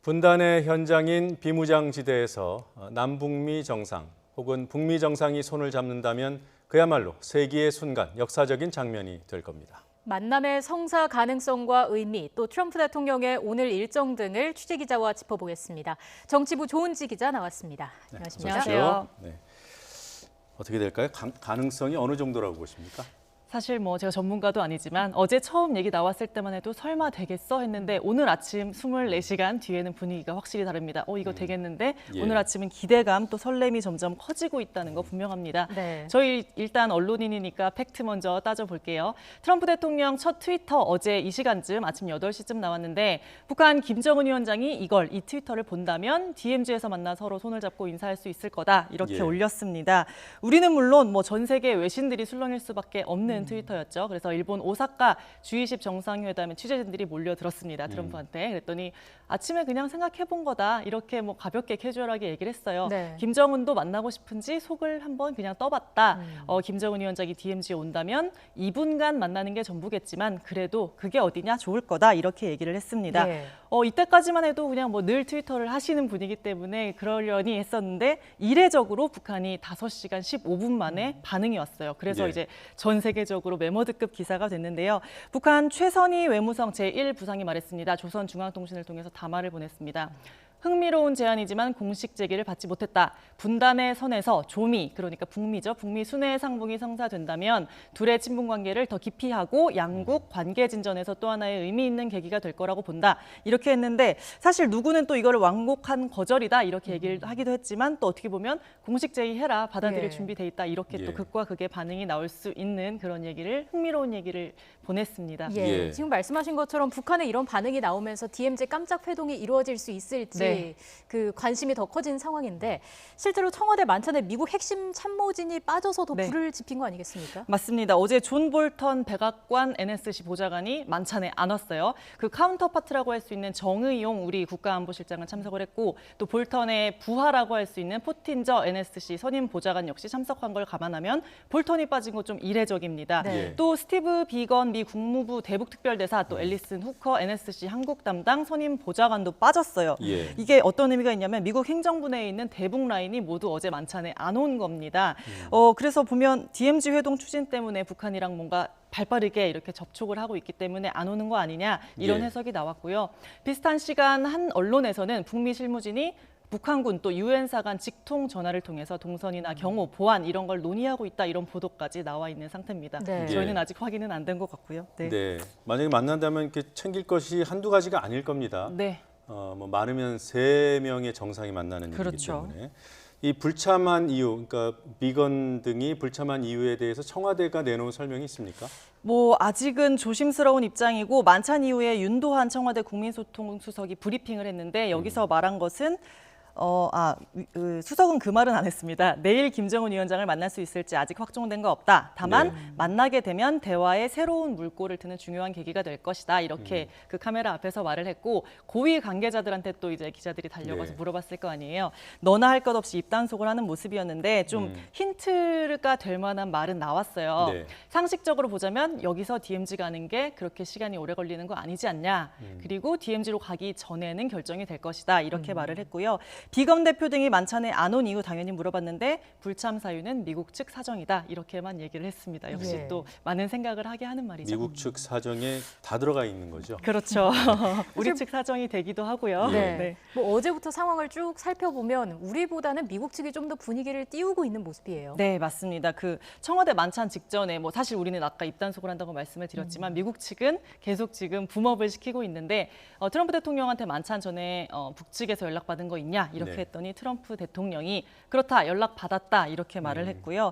분단의 현장인 비무장지대에서 남북미 정상 혹은 북미 정상이 손을 잡는다면 그야말로 세기의 순간, 역사적인 장면이 될 겁니다. 만남의 성사 가능성과 의미, 또 트럼프 대통령의 오늘 일정 등을 취재기자와 짚어보겠습니다. 정치부 조은지 기자 나왔습니다. 네, 안녕하십니까? 안녕하세요. 네. 어떻게 될까요? 가능성이 어느 정도라고 보십니까? 사실 제가 전문가도 아니지만 어제 처음 얘기 나왔을 때만 해도 설마 되겠어 했는데 오늘 아침 24시간 뒤에는 분위기가 확실히 다릅니다. 이거 되겠는데 예. 오늘 아침은 기대감 또 설렘이 점점 커지고 있다는 거 분명합니다. 네. 저희 일단 언론인이니까 팩트 먼저 따져볼게요. 트럼프 대통령 첫 트위터 어제 이 시간쯤 아침 8시쯤 나왔는데 북한 김정은 위원장이 이 트위터를 본다면 DMZ에서 만나 서로 손을 잡고 인사할 수 있을 거다 이렇게 예. 올렸습니다. 우리는 물론 전 세계 외신들이 술렁일 수밖에 없는 트위터였죠. 그래서 일본 오사카 G20 정상회담에 취재진들이 몰려들었습니다. 트럼프한테. 그랬더니 아침에 그냥 생각해본 거다. 이렇게 가볍게 캐주얼하게 얘기를 했어요. 네. 김정은도 만나고 싶은지 속을 한번 그냥 떠봤다. 김정은 위원장이 DMZ에 온다면 2분간 만나는 게 전부겠지만 그래도 그게 어디냐 좋을 거다. 이렇게 얘기를 했습니다. 네. 이때까지만 해도 그냥 늘 트위터를 하시는 분이기 때문에 그러려니 했었는데 이례적으로 북한이 5시간 15분 만에 반응이 왔어요. 그래서 예. 이제 전 세계적으로 메모드급 기사가 됐는데요. 북한 최선희 외무성 제1부상이 말했습니다. 조선중앙통신을 통해서 담화를 보냈습니다. 흥미로운 제안이지만 공식 제기를 받지 못했다. 분단의 선에서 조미, 그러니까 북미죠. 북미 순회 상봉이 성사된다면 둘의 친분 관계를 더 깊이 하고 양국 관계 진전에서 또 하나의 의미 있는 계기가 될 거라고 본다. 이렇게 했는데 사실 누구는 또 이거를 완곡한 거절이다 이렇게 얘기를 하기도 했지만 또 어떻게 보면 공식 제의해라. 받아들일 예. 준비돼 있다. 이렇게 예. 또 극과 극의 반응이 나올 수 있는 그런 얘기를 흥미로운 얘기를 보냈습니다. 예. 예. 지금 말씀하신 것처럼 북한의 이런 반응이 나오면서 DMZ 깜짝 회동이 이루어질 수 있을지 네. 그 관심이 더 커진 상황인데 실제로 청와대 만찬에 미국 핵심 참모진이 빠져서 더 네. 불을 지핀 거 아니겠습니까? 맞습니다. 어제 존 볼턴 백악관 NSC 보좌관이 만찬에 안 왔어요. 그 카운터파트라고 할 수 있는 정의용 우리 국가안보실장은 참석을 했고 또 볼턴의 부하라고 할 수 있는 포틴저 NSC 선임 보좌관 역시 참석한 걸 감안하면 볼턴이 빠진 거 좀 이례적입니다. 네. 예. 또 스티브 비건 미 국무부 대북특별대사 또 앨리슨 후커 NSC 한국 담당 선임 보좌관도 빠졌어요. 예. 이게 어떤 의미가 있냐면 미국 행정부 내에 있는 대북 라인이 모두 어제 만찬에 안 온 겁니다. 그래서 보면 DMZ 회동 추진 때문에 북한이랑 뭔가 발빠르게 이렇게 접촉을 하고 있기 때문에 안 오는 거 아니냐 이런 예. 해석이 나왔고요. 비슷한 시간 한 언론에서는 북미 실무진이 북한군 또 유엔사 간 직통 전화를 통해서 동선이나 경호, 보안 이런 걸 논의하고 있다 이런 보도까지 나와 있는 상태입니다. 네. 저희는 예. 아직 확인은 안 된 것 같고요. 네. 네. 만약에 만난다면 이렇게 챙길 것이 한두 가지가 아닐 겁니다. 네. 많으면 3명의 정상이 만나는 일이기 그렇죠. 때문에 이 불참한 이유, 그러니까 비건 등이 불참한 이유에 대해서 청와대가 내놓은 설명이 있습니까? 아직은 조심스러운 입장이고 만찬 이후에 윤도한 청와대 국민소통수석이 브리핑을 했는데 여기서 말한 것은 수석은 그 말은 안 했습니다. 내일 김정은 위원장을 만날 수 있을지 아직 확정된 거 없다. 다만 네. 만나게 되면 대화의 새로운 물꼬를 트는 중요한 계기가 될 것이다. 이렇게 그 카메라 앞에서 말을 했고 고위 관계자들한테 또 이제 기자들이 달려가서 네. 물어봤을 거 아니에요. 너나 할 것 없이 입단속을 하는 모습이었는데 좀 힌트가 될 만한 말은 나왔어요. 네. 상식적으로 보자면 여기서 DMZ 가는 게 그렇게 시간이 오래 걸리는 거 아니지 않냐. 그리고 DMZ로 가기 전에는 결정이 될 것이다. 이렇게 말을 했고요. 비건 대표 등이 만찬에 안 온 이유 당연히 물어봤는데 불참 사유는 미국 측 사정이다. 이렇게만 얘기를 했습니다. 역시 예. 또 많은 생각을 하게 하는 말이죠. 미국 측 사정에 다 들어가 있는 거죠. 그렇죠. 우리 측 사정이 되기도 하고요. 네. 어제부터 상황을 쭉 살펴보면 우리보다는 미국 측이 좀 더 분위기를 띄우고 있는 모습이에요. 네, 맞습니다. 그 청와대 만찬 직전에 사실 우리는 아까 입단속을 한다고 말씀을 드렸지만 미국 측은 계속 지금 붐업을 시키고 있는데 트럼프 대통령한테 만찬 전에 북측에서 연락받은 거 있냐 이렇게 네. 했더니 트럼프 대통령이 그렇다 연락 받았다 이렇게 말을 했고요.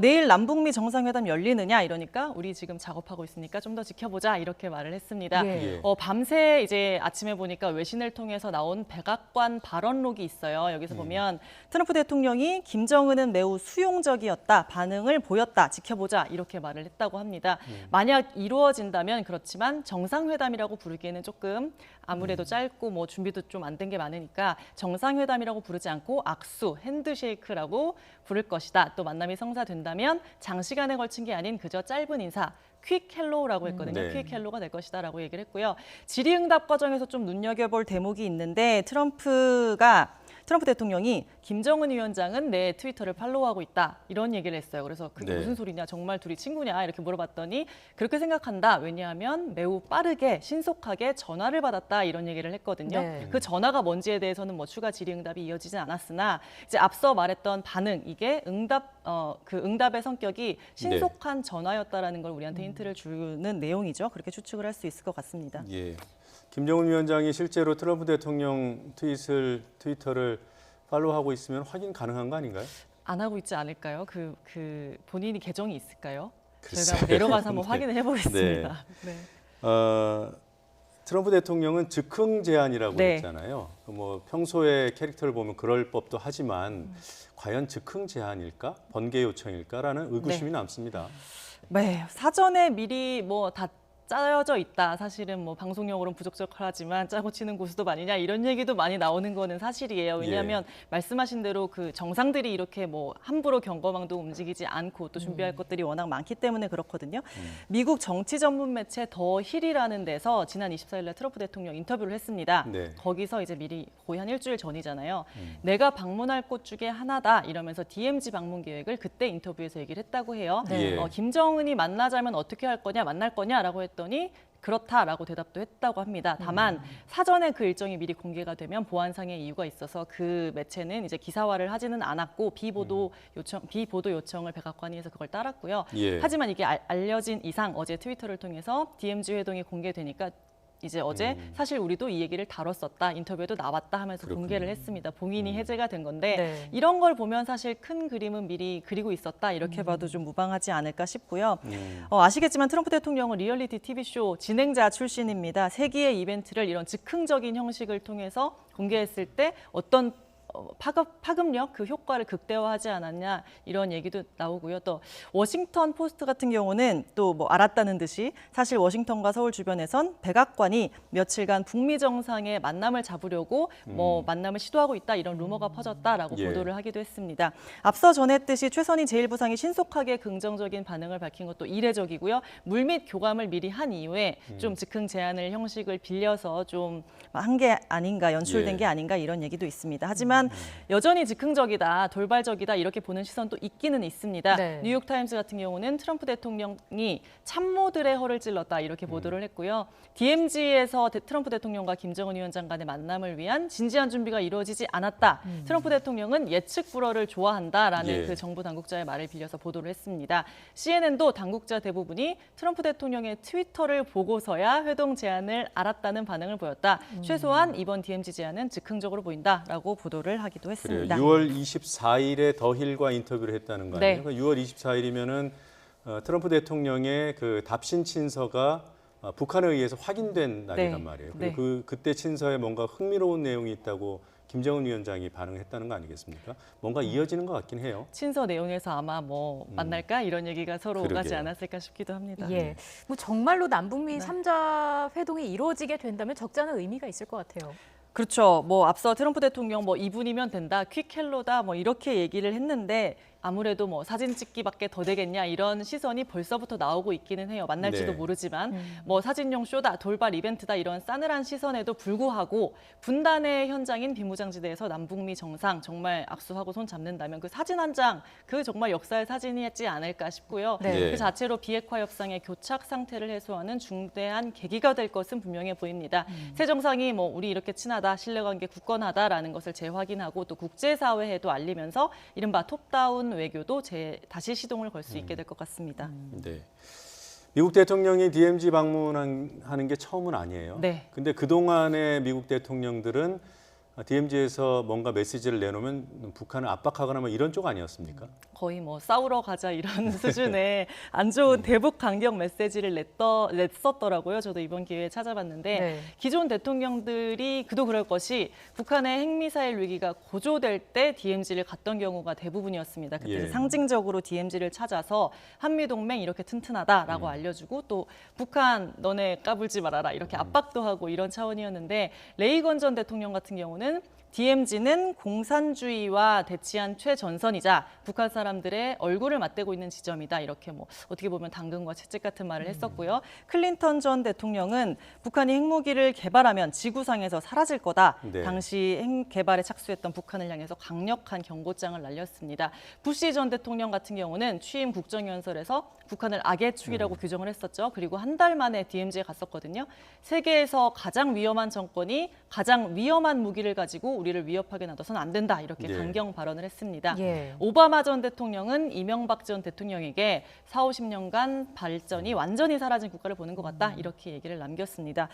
내일 남북미 정상회담 열리느냐 이러니까 우리 지금 작업하고 있으니까 좀 더 지켜보자 이렇게 말을 했습니다. 예. 예. 밤새 이제 아침에 보니까 외신을 통해서 나온 백악관 발언록이 있어요. 여기서 보면 트럼프 대통령이 김정은은 매우 수용적이었다, 반응을 보였다, 지켜보자 이렇게 말을 했다고 합니다. 만약 이루어진다면 그렇지만 정상회담이라고 부르기에는 조금 아무래도 짧고 준비도 좀 안 된 게 많으니까 정상회담이라고 부르지 않고 악수, 핸드쉐이크라고 부를 것이다. 또 만남이 성사된 된다면 장시간에 걸친 게 아닌 그저 짧은 인사, 퀵 헬로우라고 했거든요. 네. 퀵 헬로우가 될 것이다라고 얘기를 했고요. 질의응답 과정에서 좀 눈여겨볼 대목이 있는데 트럼프 대통령이 김정은 위원장은 내 트위터를 팔로우하고 있다 이런 얘기를 했어요. 그래서 그게 네. 무슨 소리냐, 정말 둘이 친구냐 이렇게 물어봤더니 그렇게 생각한다. 왜냐하면 매우 빠르게 신속하게 전화를 받았다 이런 얘기를 했거든요. 네. 그 전화가 뭔지에 대해서는 뭐 추가 질의응답이 이어지진 않았으나 이제 앞서 말했던 반응 이게 그 응답의 성격이 신속한 전화였다라는 걸 우리한테 힌트를 주는 내용이죠. 그렇게 추측을 할 수 있을 것 같습니다. 예. 김정은 위원장이 실제로 트럼프 대통령 트위터를 팔로우하고 있으면 확인 가능한 거 아닌가요? 안 하고 있지 않을까요? 그 본인이 계정이 있을까요? 글쎄요. 저희가 내려가서 한번 네. 확인을 해보겠습니다. 네. 트럼프 대통령은 즉흥 제안이라고 네. 했잖아요. 뭐 평소에 캐릭터를 보면 그럴 법도 하지만 과연 즉흥 제안일까? 번개 요청일까라는 의구심이 남습니다. 네, 사전에 미리 뭐 다 짜여져 있다. 사실은 뭐 방송용으로는 부적절하지만 짜고 치는 고수도 아니냐 이런 얘기도 많이 나오는 거는 사실이에요. 왜냐하면 말씀하신 대로 그 정상들이 이렇게 뭐 함부로 경거망도 움직이지 않고 또 준비할 것들이 워낙 많기 때문에 그렇거든요. 미국 정치 전문 매체 더 힐이라는 데서 지난 24일 날 트럼프 대통령 인터뷰를 했습니다. 네. 거기서 이제 미리 거의 한 일주일 전이잖아요. 내가 방문할 곳 중에 하나다 이러면서 DMZ 방문 계획을 그때 인터뷰에서 얘기를 했다고 해요. 네. 김정은이 만나자면 어떻게 할 거냐, 만날 거냐라고 했더니 그렇다라고 대답도 했다고 합니다. 다만 사전에 그 일정이 미리 공개가 되면 보안상의 이유가 있어서 그 매체는 이제 기사화를 하지는 않았고 비보도 요청을 백악관이 해서 그걸 따랐고요. 예. 하지만 이게 알려진 이상 어제 트위터를 통해서 DMZ 회동이 공개되니까 이제 어제 사실 우리도 이 얘기를 다뤘었다, 인터뷰에도 나왔다 하면서 그렇군요. 공개를 했습니다. 봉인이 해제가 된 건데 네. 이런 걸 보면 사실 큰 그림은 미리 그리고 있었다 이렇게 봐도 좀 무방하지 않을까 싶고요. 아시겠지만 트럼프 대통령은 리얼리티 TV쇼 진행자 출신입니다. 세기의 이벤트를 이런 즉흥적인 형식을 통해서 공개했을 때 어떤 파급력 그 효과를 극대화하지 않았냐 이런 얘기도 나오고요. 또 워싱턴 포스트 같은 경우는 또 뭐 알았다는 듯이 사실 워싱턴과 서울 주변에선 백악관이 며칠간 북미 정상의 만남을 잡으려고 뭐 만남을 시도하고 있다 이런 루머가 퍼졌다라고 예. 보도를 하기도 했습니다. 앞서 전했듯이 최선희 제1부상이 신속하게 긍정적인 반응을 밝힌 것도 이례적이고요. 물밑 교감을 미리 한 이후에 좀 즉흥 제안을 형식을 빌려서 좀 한 게 아닌가, 연출된 예. 게 아닌가 이런 얘기도 있습니다. 하지만 여전히 즉흥적이다, 돌발적이다 이렇게 보는 시선도 있기는 있습니다. 네. 뉴욕타임스 같은 경우는 트럼프 대통령이 참모들의 허를 찔렀다 이렇게 보도를 했고요. DMZ에서 트럼프 대통령과 김정은 위원장 간의 만남을 위한 진지한 준비가 이루어지지 않았다. 트럼프 대통령은 예측 불허를 좋아한다라는 예. 그 정부 당국자의 말을 빌려서 보도를 했습니다. CNN도 당국자 대부분이 트럼프 대통령의 트위터를 보고서야 회동 제안을 알았다는 반응을 보였다. 최소한 이번 DMZ 제안은 즉흥적으로 보인다라고 보도를 하기도 그래요. 했습니다. 6월 24일에 더힐과 인터뷰를 했다는 거 아니에요? 네. 그러니까 6월 24일이면은 트럼프 대통령의 그 답신 친서가 북한에 의해서 확인된 날이란 네. 말이에요. 네. 그리고 그때 친서에 뭔가 흥미로운 내용이 있다고 김정은 위원장이 반응했다는 거 아니겠습니까? 뭔가 이어지는 것 같긴 해요. 친서 내용에서 아마 뭐 만날까 이런 얘기가 서로 오가지 그러게요. 않았을까 싶기도 합니다. 예, 뭐 정말로 남북미 3자 회동이 이루어지게 된다면 적지 않은 의미가 있을 것 같아요. 그렇죠. 뭐 앞서 트럼프 대통령 뭐 2분이면 된다, 퀵 헬로다 뭐 이렇게 얘기를 했는데 아무래도 뭐 사진 찍기밖에 더 되겠냐 이런 시선이 벌써부터 나오고 있기는 해요. 만날지도 네. 모르지만 뭐 사진용 쇼다, 돌발 이벤트다 이런 싸늘한 시선에도 불구하고 분단의 현장인 비무장지대에서 남북미 정상 정말 악수하고 손 잡는다면 그 사진 한 장 그 정말 역사의 사진이었지 않을까 싶고요. 네. 그 자체로 비핵화 협상의 교착 상태를 해소하는 중대한 계기가 될 것은 분명해 보입니다. 새 정상이 뭐 우리 이렇게 친하다, 신뢰관계 굳건하다라는 것을 재확인하고 또 국제사회에도 알리면서 이른바 톱다운 외교도 다시 시동을 걸 수 있게 될 것 같습니다. 네. 미국 대통령이 DMZ 방문하는 게 처음은 아니에요. 네. 근데 그동안의 미국 대통령들은 DMZ에서 뭔가 메시지를 내놓으면 북한을 압박하거나 뭐 이런 쪽 아니었습니까? 거의 뭐 싸우러 가자 이런 수준의 안 좋은 대북 강경 메시지를 냈었더라고요. 저도 이번 기회에 찾아봤는데 네. 기존 대통령들이 그도 그럴 것이 북한의 핵미사일 위기가 고조될 때 DMZ를 갔던 경우가 대부분이었습니다. 그때 예. 상징적으로 DMZ를 찾아서 한미동맹 이렇게 튼튼하다라고 알려주고 또 북한 너네 까불지 말아라 이렇게 압박도 하고 이런 차원이었는데 레이건 전 대통령 같은 경우는 경우는 DMZ는 공산주의와 대치한 최전선이자 북한 사람들의 얼굴을 맞대고 있는 지점이다. 이렇게 뭐 어떻게 보면 당근과 채찍 같은 말을 했었고요. 클린턴 전 대통령은 북한이 핵무기를 개발하면 지구상에서 사라질 거다. 네. 당시 핵 개발에 착수했던 북한을 향해서 강력한 경고장을 날렸습니다. 부시 전 대통령 같은 경우는 취임 국정연설에서 북한을 악의 축이라고 규정을 했었죠. 그리고 한 달 만에 DMZ에 갔었거든요. 세계에서 가장 위험한 정권이 가장 위험한 무기를 가지고 우리를 위협하게 놔둬서는 안 된다. 이렇게 예. 강경 발언을 했습니다. 예. 오바마 전 대통령은 이명박 전 대통령에게 4, 50년간 발전이 완전히 사라진 국가를 보는 것 같다. 이렇게 얘기를 남겼습니다.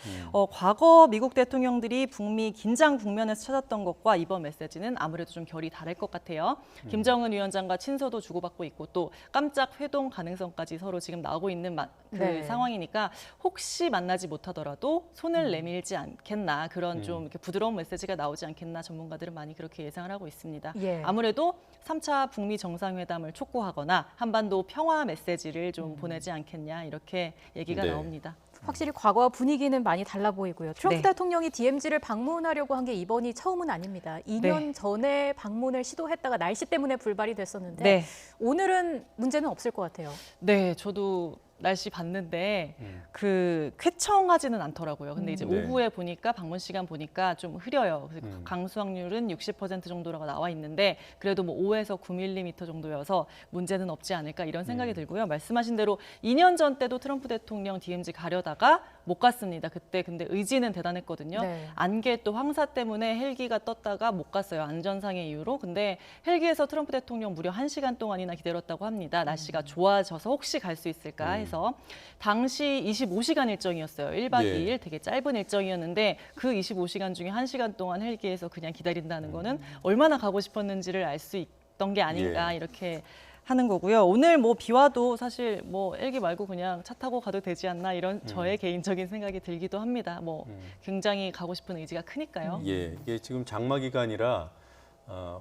과거 미국 대통령들이 북미 긴장 국면에서 찾았던 것과 이번 메시지는 아무래도 좀 결이 다를 것 같아요. 김정은 위원장과 친서도 주고받고 있고 또 깜짝 회동 가능성까지 서로 지금 나오고 있는 네. 상황이니까 혹시 만나지 못하더라도 손을 내밀지 않겠나 그런 좀 이렇게 부드러운 메시지가 나오지 않겠나 전문가들은 많이 그렇게 예상을 하고 있습니다. 예. 아무래도 3차 북미 정상회담을 촉구하거나 한반도 평화 메시지를 좀 보내지 않겠냐 이렇게 얘기가 네. 나옵니다. 확실히 과거와 분위기는 많이 달라 보이고요. 트럼프 네. 대통령이 DMZ를 방문하려고 한 게 이번이 처음은 아닙니다. 2년 네. 전에 방문을 시도했다가 날씨 때문에 불발이 됐었는데 네. 오늘은 문제는 없을 것 같아요. 네, 저도 날씨 봤는데 그 쾌청하지는 않더라고요. 근데 이제 네. 오후에 보니까 방문 시간 보니까 좀 흐려요. 그래서 강수 확률은 60% 정도라고 나와 있는데 그래도 뭐 5에서 9mm 정도여서 문제는 없지 않을까 이런 생각이 들고요. 말씀하신 대로 2년 전 때도 트럼프 대통령 DMZ 가려다가 못 갔습니다. 그때 근데 의지는 대단했거든요. 네. 안개 또 황사 때문에 헬기가 떴다가 못 갔어요. 안전상의 이유로. 근데 헬기에서 트럼프 대통령 무려 1시간 동안이나 기다렸다고 합니다. 날씨가 좋아져서 혹시 갈 수 있을까 해서 당시 25시간 일정이었어요. 1박 예. 2일 되게 짧은 일정이었는데 그 25시간 중에 1시간 동안 헬기에서 그냥 기다린다는 거는 얼마나 가고 싶었는지를 알 수 있던 게 아닌가 예. 이렇게 하는 거고요. 오늘 뭐 비 와도 사실 뭐 헬기 말고 그냥 차 타고 가도 되지 않나 이런 저의 개인적인 생각이 들기도 합니다. 뭐 굉장히 가고 싶은 의지가 크니까요. 예, 이게 지금 장마 기간이라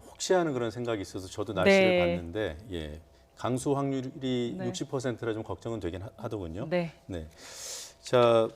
혹시 하는 그런 생각이 있어서 저도 날씨를 네. 봤는데 예, 강수 확률이 네. 60%라 좀 걱정은 되긴 하더군요. 네. 네. 자,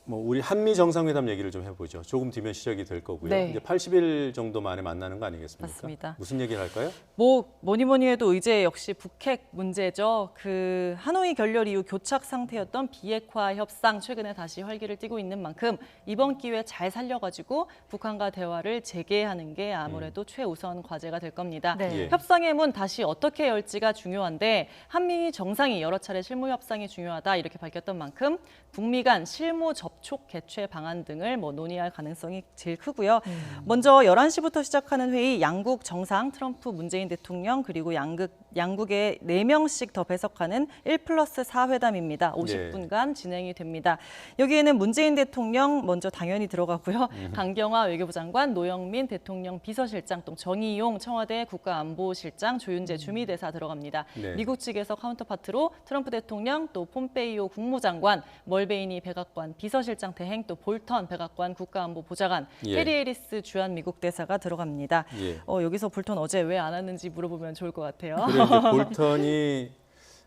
뭐 우리 한미 정상회담 얘기를 좀 해보죠. 조금 뒤면 시작이 될 거고요. 네. 이제 80일 정도 만에 만나는 거 아니겠습니까? 맞습니다. 무슨 얘기를 할까요? 뭐 뭐니 해도 의제 역시 북핵 문제죠. 그 하노이 결렬 이후 교착 상태였던 비핵화 협상 최근에 다시 활기를 띠고 있는 만큼 이번 기회 잘 살려가지고 북한과 대화를 재개하는 게 아무래도 최우선 과제가 될 겁니다. 네. 예. 협상의 문 다시 어떻게 열지가 중요한데 한미 정상이 여러 차례 실무 협상이 중요하다 이렇게 밝혔던 만큼 북미 간 실무 접촉 개최 방안 등을 뭐 논의할 가능성이 제일 크고요. 먼저 11시부터 시작하는 회의 양국 정상 트럼프 문재인 대통령 그리고 양국의 4명씩 더 배석하는 1+4 회담입니다. 50분간 진행이 됩니다. 여기에는 문재인 대통령 먼저 당연히 들어가고요. 강경화 외교부 장관, 노영민 대통령 비서실장, 또 정의용 청와대 국가안보실장, 조윤재 주미대사 들어갑니다. 네. 미국 측에서 카운터파트로 트럼프 대통령, 또 폼페이오 국무장관, 멀베이니 백악관 비서실장 대행, 또 볼턴 백악관 국가안보보좌관, 예. 해리 해리스 주한 미국 대사가 들어갑니다. 예. 여기서 볼턴 어제 왜 안 왔는지 물어보면 좋을 것 같아요. 그래 이제 볼턴이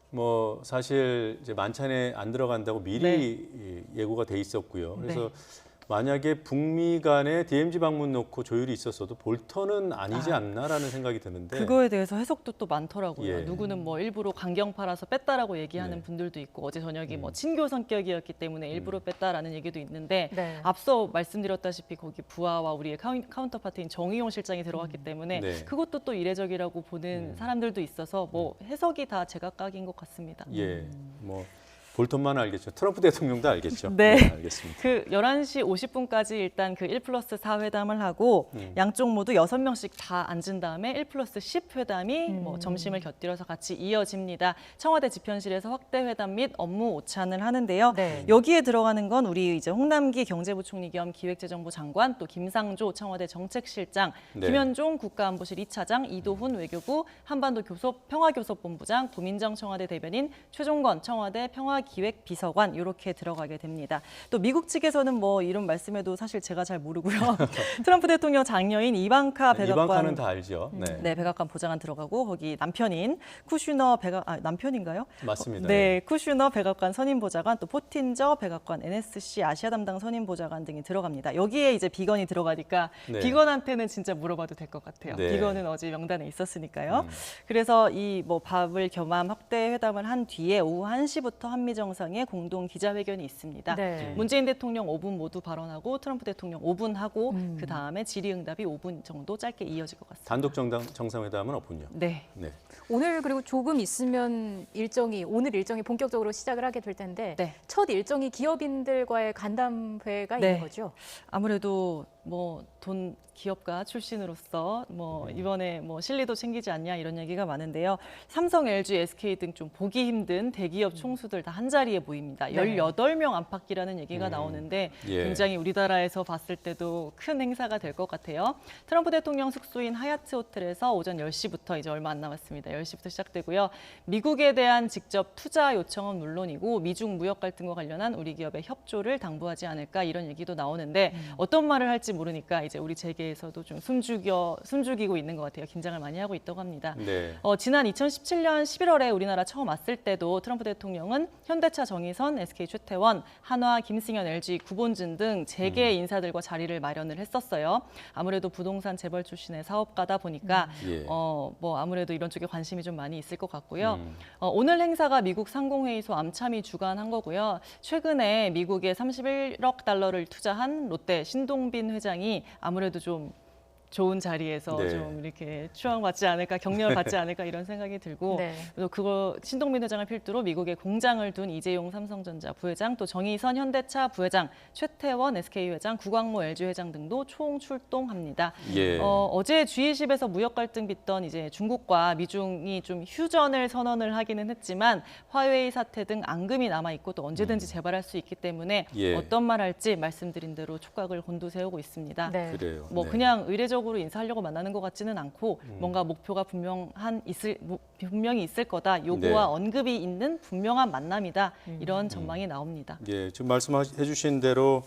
뭐 사실 이제 만찬에 안 들어간다고 미리 예고가 돼 있었고요. 그래서 만약에 북미 간에 DMZ 방문 놓고 조율이 있었어도 볼턴은 아니지 않나라는 생각이 드는데 그거에 대해서 해석도 또 많더라고요. 예. 누구는 뭐 일부러 강경파라서 뺐다라고 얘기하는 네. 분들도 있고 어제 저녁이 뭐 친교 성격이었기 때문에 일부러 뺐다라는 얘기도 있는데 네. 앞서 말씀드렸다시피 거기 부하와 우리의 카운터파트인 정의용 실장이 들어갔기 때문에 네. 그것도 또 이례적이라고 보는 사람들도 있어서 뭐 해석이 다 제각각인 것 같습니다. 예, 뭐 볼턴만 알겠죠. 트럼프 대통령도 알겠죠. 네. 알겠습니다. 그 11시 50분까지 일단 그 1+4 회담을 하고 양쪽 모두 6명씩 다 앉은 다음에 1+10 회담이 뭐 점심을 곁들여서 같이 이어집니다. 청와대 집현실에서 확대 회담 및 업무 오찬을 하는데요. 네. 여기에 들어가는 건 우리 이제 홍남기 경제부총리 겸 기획재정부 장관, 또 김상조 청와대 정책실장, 네. 김현종 국가안보실 2차장, 이도훈 외교부, 한반도 평화교섭본부장, 고민정 청와대 대변인, 최종건 청와대 한화기획비서관 이렇게 들어가게 됩니다. 또 미국 측에서는 뭐 이런 말씀에도 사실 제가 잘 모르고요. 트럼프 대통령 장녀인 이방카 백악관 이방카는 다 알죠. 네, 네, 백악관 보좌관 들어가고 거기 남편인 쿠슈너 남편인가요? 맞습니다. 네, 쿠슈너 백악관 선임 보좌관 또 포틴저 백악관 NSC 아시아 담당 선임 보좌관 등이 들어갑니다. 여기에 이제 비건이 들어가니까 네. 비건한테는 진짜 물어봐도 될 것 같아요. 네. 비건은 어제 명단에 있었으니까요. 그래서 이 뭐 밥을 겸한 확대 회담을 한 뒤에 오후 1시부터 한미 정상의 공동 기자회견이 있습니다. 네. 문재인 대통령 5분 모두 발언하고 트럼프 대통령 5분 하고 그 다음에 질의응답이 5분 정도 짧게 이어질 것 같습니다. 단독 정상회담은 없군요. 네. 네. 오늘 그리고 조금 있으면 오늘 일정이 본격적으로 시작을 하게 될 텐데 네. 첫 일정이 기업인들과의 간담회가 네. 있는 거죠. 아무래도 뭐 돈 기업가 출신으로서 뭐 이번에 뭐 실리도 챙기지 않냐 이런 얘기가 많은데요. 삼성, LG, SK 등 좀 보기 힘든 대기업 총수들 다 한 자리에 모입니다. 네. 18명 안팎이라는 얘기가 나오는데 예. 굉장히 우리나라에서 봤을 때도 큰 행사가 될 것 같아요. 트럼프 대통령 숙소인 하얏트 호텔에서 오전 10시부터 이제 얼마 안 남았습니다. 10시부터 시작되고요. 미국에 대한 직접 투자 요청은 물론이고 미중 무역 갈등과 관련한 우리 기업의 협조를 당부하지 않을까 이런 얘기도 나오는데 어떤 말을 할지 모르니까 이제 우리 재계에서도 좀 숨죽이고 있는 것 같아요. 긴장을 많이 하고 있다고 합니다. 네. 지난 2017년 11월에 우리나라 처음 왔을 때도 트럼프 대통령은 현대차 정의선, SK 최태원, 한화 김승현, LG 구본진 등 재계 인사들과 자리를 마련을 했었어요. 아무래도 부동산 재벌 출신의 사업가다 보니까 예. 뭐 아무래도 이런 쪽에 관심이 좀 많이 있을 것 같고요. 오늘 행사가 미국 상공회의소 암참이 주관한 거고요. 최근에 미국에 31억 달러를 투자한 롯데 신동빈 회장이 아무래도 좀 좋은 자리에서 네. 좀 이렇게 추앙받지 않을까, 격려를 받지 않을까 이런 생각이 들고 네. 또 그거 신동빈 회장을 필두로 미국에 공장을 둔 이재용 삼성전자 부회장, 또 정의선 현대차 부회장, 최태원 SK 회장, 구광모 LG 회장 등도 총 출동합니다. 예. 어제 G20에서 무역 갈등 빚던 이제 중국과 미중이 좀 휴전을 선언을 하기는 했지만 화웨이 사태 등 앙금이 남아 있고 또 언제든지 재발할 수 있기 때문에 예. 어떤 말 할지 말씀드린 대로 촉각을 곤두세우고 있습니다. 네. 그래요. 뭐 네. 그냥 의례적으로 인사하려고 만나는 것 같지는 않고 뭔가 목표가 분명히 있을 거다. 요구와 네. 언급이 있는 분명한 만남이다. 이런 전망이 나옵니다. 예, 지금 말씀해 주신 대로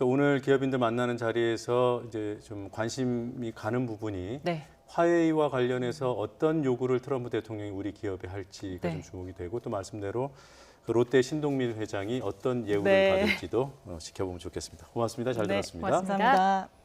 오늘 기업인들 만나는 자리에서 이제 좀 관심이 가는 부분이 네. 화웨이와 관련해서 어떤 요구를 트럼프 대통령이 우리 기업에 할지가 네. 좀 주목이 되고 또 말씀대로 그 롯데 신동민 회장이 어떤 예우를 네. 받을지도 지켜보면 좋겠습니다. 고맙습니다. 잘 네, 들었습니다. 고맙습니다. 감사합니다.